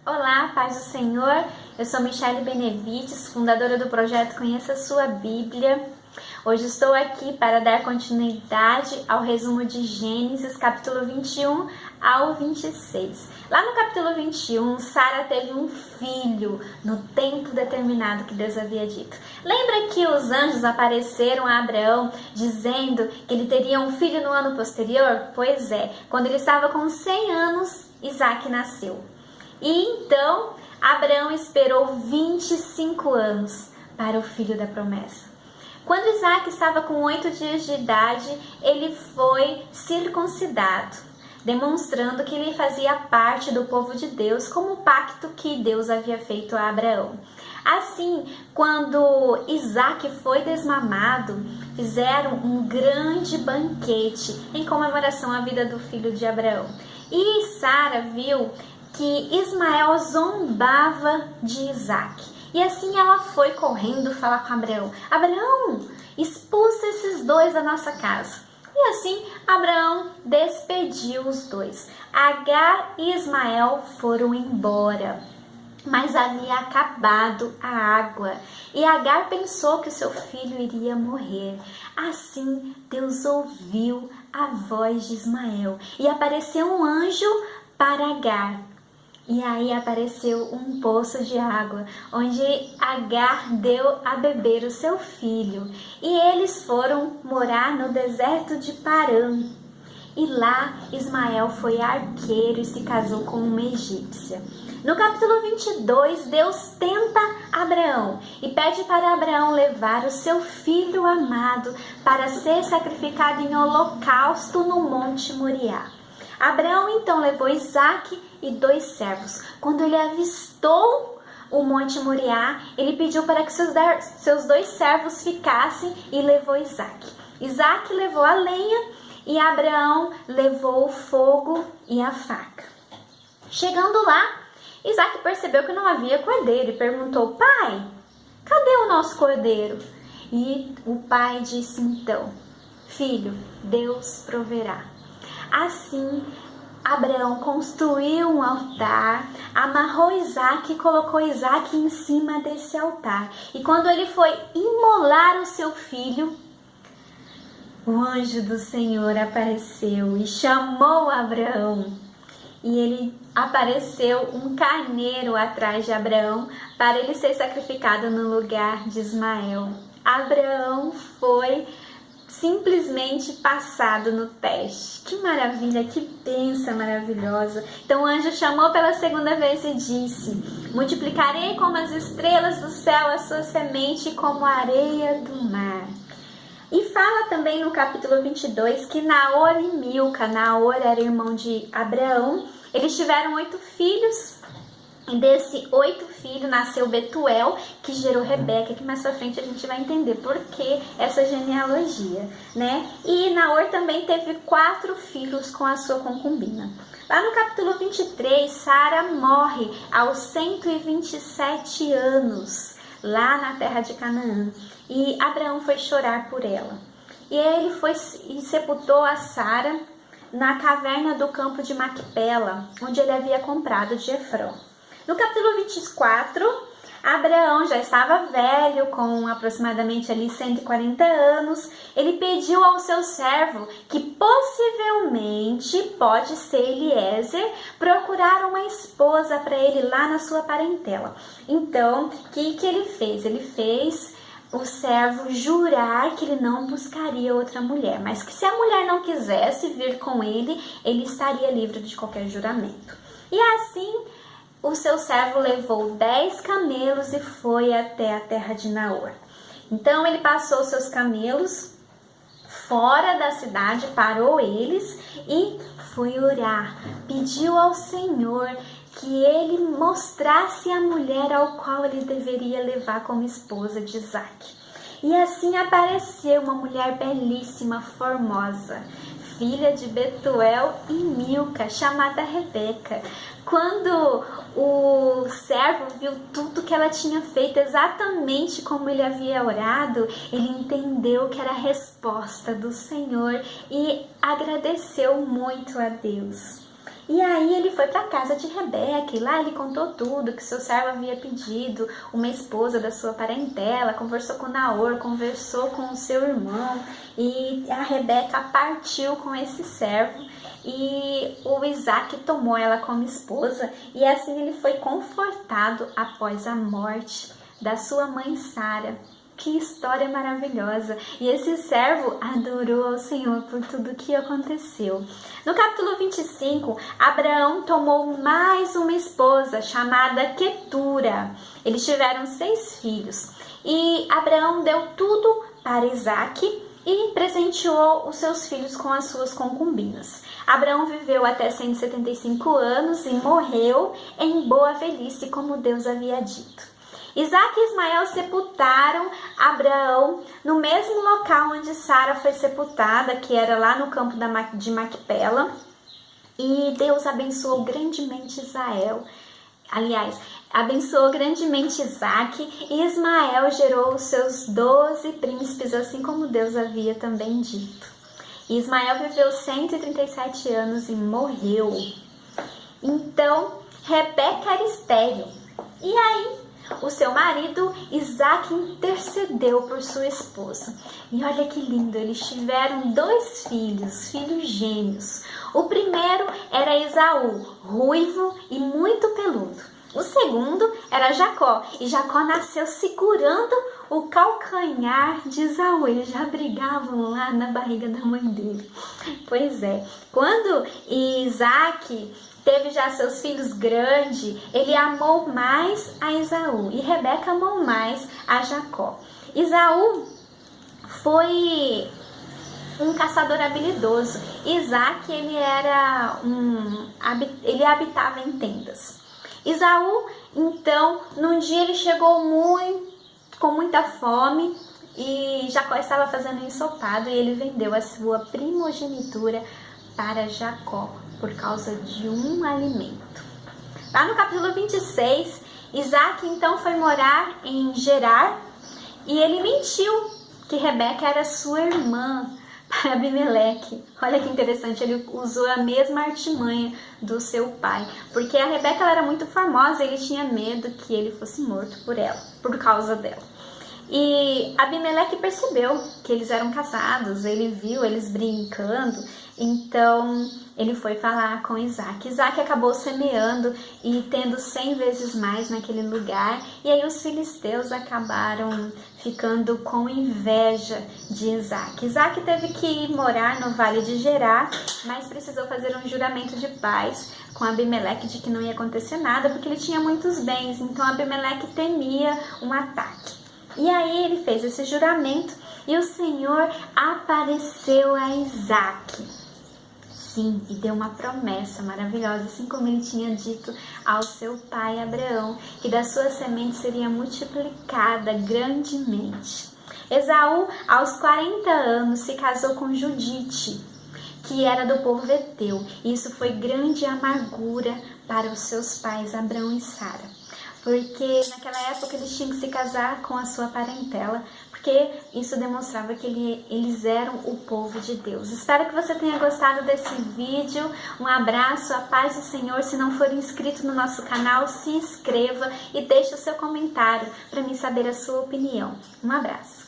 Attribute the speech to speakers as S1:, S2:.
S1: Olá, paz do Senhor. Eu sou Michele Benevides, fundadora do projeto Conheça a Sua Bíblia. Hoje estou aqui para dar continuidade ao resumo de Gênesis, capítulo 21 ao 26. Lá no capítulo 21, Sara teve um filho no tempo determinado que Deus havia dito. Lembra que os anjos apareceram a Abraão dizendo que ele teria um filho no ano posterior? Pois é, quando ele estava com 100 anos, Isaac nasceu. E então, Abraão esperou 25 anos para o filho da promessa. Quando Isaac estava com 8 dias de idade, ele foi circuncidado, demonstrando que ele fazia parte do povo de Deus, como o pacto que Deus havia feito a Abraão. Assim, quando Isaac foi desmamado, fizeram um grande banquete em comemoração à vida do filho de Abraão. E Sara viu que Ismael zombava de Isaac. E assim ela foi correndo falar com Abraão. Abraão, expulsa esses dois da nossa casa. E assim Abraão despediu os dois. Agar e Ismael foram embora. Mas havia acabado a água. E Agar pensou que o seu filho iria morrer. Assim Deus ouviu a voz de Ismael. E apareceu um anjo para Agar. E aí apareceu um poço de água, onde Agar deu a beber o seu filho. E eles foram morar no deserto de Parã. E lá Ismael foi arqueiro e se casou com uma egípcia. No capítulo 22, Deus tenta Abraão e pede para Abraão levar o seu filho amado para ser sacrificado em holocausto no Monte Moriá. Abraão então levou Isaac e 2 servos. Quando ele avistou o Monte Moriá, ele pediu para que seus 2 servos ficassem e levou Isaac. Isaac levou a lenha e Abraão levou o fogo e a faca. Chegando lá, Isaac percebeu que não havia cordeiro e perguntou: pai, cadê o nosso cordeiro? E o pai disse então: filho, Deus proverá. Assim, Abraão construiu um altar, amarrou Isaac e colocou Isaac em cima desse altar. E quando ele foi imolar o seu filho, o anjo do Senhor apareceu e chamou Abraão. E ele apareceu um carneiro atrás de Abraão para ele ser sacrificado no lugar de Ismael. Abraão foi simplesmente passado no teste. Que maravilha, que bênção maravilhosa. Então o anjo chamou pela segunda vez e disse: multiplicarei como as estrelas do céu a sua semente, como a areia do mar. E fala também no capítulo 22 que Naor e Milca, Naor era irmão de Abraão, eles tiveram 8 filhos. E desse 8 filhos nasceu Betuel, que gerou Rebeca, que mais pra frente a gente vai entender por que essa genealogia, né? E Naor também teve 4 filhos com a sua concubina. Lá no capítulo 23, Sara morre aos 127 anos, lá na terra de Canaã. E Abraão foi chorar por ela. E ele foi e sepultou a Sara na caverna do campo de Macpela, onde ele havia comprado de Efrão. No capítulo 24, Abraão já estava velho, com aproximadamente ali 140 anos. Ele pediu ao seu servo, que possivelmente pode ser Eliezer, procurar uma esposa para ele lá na sua parentela. Então, o que ele fez? Ele fez o servo jurar que ele não buscaria outra mulher, mas que se a mulher não quisesse vir com ele, ele estaria livre de qualquer juramento. E assim, o seu servo levou 10 camelos e foi até a terra de Naor. Então ele passou seus camelos fora da cidade, parou eles e foi orar. Pediu ao Senhor que ele mostrasse a mulher ao qual ele deveria levar como esposa de Isaac. E assim apareceu uma mulher belíssima, formosa, filha de Betuel e Milca, chamada Rebeca. Quando o servo viu tudo que ela tinha feito exatamente como ele havia orado, ele entendeu que era a resposta do Senhor e agradeceu muito a Deus. E aí ele foi para a casa de Rebeca e lá ele contou tudo, que seu servo havia pedido uma esposa da sua parentela, conversou com Naor, conversou com o seu irmão, e a Rebeca partiu com esse servo e o Isaac tomou ela como esposa, e assim ele foi confortado após a morte da sua mãe Sara. Que história maravilhosa! E esse servo adorou ao Senhor por tudo que aconteceu. No capítulo 25, Abraão tomou mais uma esposa chamada Quetura. Eles tiveram 6 filhos. E Abraão deu tudo para Isaac e presenteou os seus filhos com as suas concubinas. Abraão viveu até 175 anos e morreu em boa velhice, como Deus havia dito. Isaac e Ismael sepultaram Abraão no mesmo local onde Sara foi sepultada, que era lá no campo de Macpela. E Deus abençoou grandemente Israel. Aliás, abençoou grandemente Isaac, e Ismael gerou os seus 12 príncipes, assim como Deus havia também dito. E Ismael viveu 137 anos e morreu. Então, Rebeca era estéril. E aí, o seu marido Isaac intercedeu por sua esposa. E olha que lindo, eles tiveram 2 filhos, filhos gêmeos. O primeiro era Esaú, ruivo e muito peludo. O segundo era Jacó, e Jacó nasceu segurando o calcanhar de Esaú. Eles já brigavam lá na barriga da mãe dele. Pois é, quando Isaac teve já seus filhos grandes, ele amou mais a Esaú, e Rebeca amou mais a Jacó. Esaú foi um caçador habilidoso. Isaac, ele habitava em tendas. Esaú, então, num dia ele chegou com muita fome, e Jacó estava fazendo um ensopado, e ele vendeu a sua primogenitura para Jacó por causa de um alimento. Lá no capítulo 26, Isaac então foi morar em Gerar, e ele mentiu que Rebeca era sua irmã para Abimeleque. Olha que interessante, ele usou a mesma artimanha do seu pai, porque a Rebeca ela era muito famosa, e ele tinha medo que ele fosse morto por causa dela. E Abimeleque percebeu que eles eram casados, ele viu eles brincando, então ele foi falar com Isaac. Isaac acabou semeando e tendo 100 vezes mais naquele lugar, e aí os filisteus acabaram ficando com inveja de Isaac. Isaac teve que morar no vale de Gerar, mas precisou fazer um juramento de paz com Abimeleque de que não ia acontecer nada, porque ele tinha muitos bens, então Abimeleque temia um ataque. E aí ele fez esse juramento, e o Senhor apareceu a Isaac. Sim, e deu uma promessa maravilhosa, assim como ele tinha dito ao seu pai Abraão, que da sua semente seria multiplicada grandemente. Esaú, aos 40 anos, se casou com Judite, que era do povo Eteu. E isso foi grande amargura para os seus pais Abraão e Sara, porque naquela época eles tinham que se casar com a sua parentela, porque isso demonstrava que eles eram o povo de Deus. Espero que você tenha gostado desse vídeo. Um abraço, a paz do Senhor. Se não for inscrito no nosso canal, se inscreva e deixe o seu comentário para mim saber a sua opinião. Um abraço.